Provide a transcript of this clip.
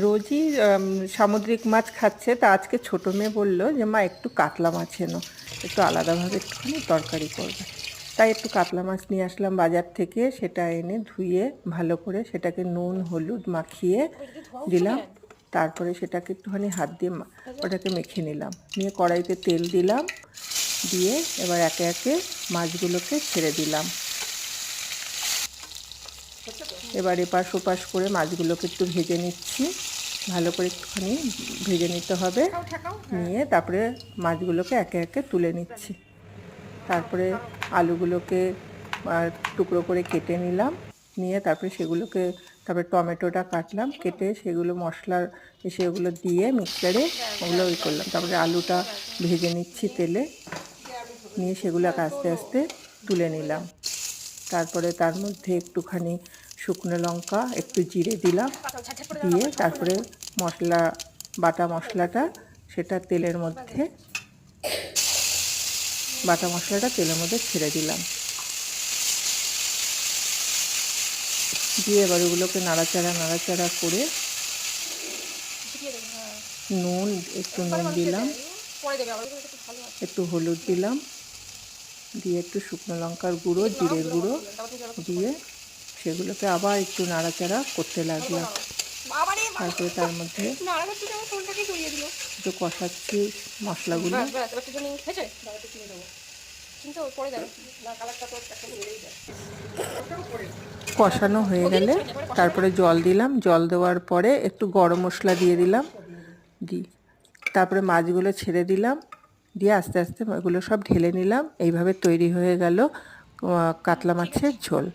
রোজই সামুদ্রিক মাছ খাচ্ছে, তা আজকে ছোটো মেয়ে বললো যে মা একটু কাতলা মাছ এনো, একটু আলাদাভাবে একটুখানি তরকারি করবে। তাই একটু কাতলা মাছ নিয়ে আসলাম বাজার থেকে, সেটা এনে ধুয়ে ভালো করে সেটাকে নুন হলুদ মাখিয়ে দিলাম। তারপরে সেটাকে একটুখানি হাত দিয়ে ওটাকে মেখে নিলাম, নিয়ে কড়াইতে তেল দিলাম, দিয়ে এবার একে একে মাছগুলোকে ছেড়ে দিলাম। এবার এপাশ ওপাশ করে মাছগুলোকে একটু ভেজে নিচ্ছি, ভালো করে একটুখানি ভেজে নিতে হবে। নিয়ে তারপরে মাছগুলোকে একে একে তুলে নিচ্ছি। তারপরে আলুগুলোকে টুকরো করে কেটে নিলাম, নিয়ে তারপরে সেগুলোকে তারপরে টমেটোটা কাটলাম, কেটে সেগুলো মশলার সেগুলো দিয়ে মিক্সচারে ওগুলো করলাম। তারপরে আলুটা ভেজে নিচ্ছি তেলে, নিয়ে সেগুলোকে আস্তে আস্তে তুলে নিলাম। তারপরে তার মধ্যে একটুখানি শুকনো লঙ্কা, একটু জিরে দিলাম, দিয়ে তারপরে বাটা মশলাটা সেটা তেলের মধ্যে তেলের মধ্যে ছেড়ে দিলাম। দিয়ে এবার ওগুলোকে নাড়াচাড়া করে একটু নুন দিলাম, একটু হলুদ দিলাম, দিয়ে একটু শুকনো লঙ্কার গুঁড়ো, জিরের গুঁড়ো দিয়ে সেগুলোকে আবার একটু নাড়াচাড়া করতে লাগলাম। তারপরে তার মধ্যে একটু কষাচ্ছি মশলাগুলো। কষানো হয়ে গেলে তারপরে জল দিলাম, জল দেওয়ার পরে একটু গরম মশলা দিয়ে দিলাম, তারপরে মাছগুলো ছেড়ে দিলাম, দিয়ে আস্তে আস্তে এগুলো সব ঢেলে নিলাম। এইভাবে তৈরি হয়ে গেল কাতলা মাছের ঝোল।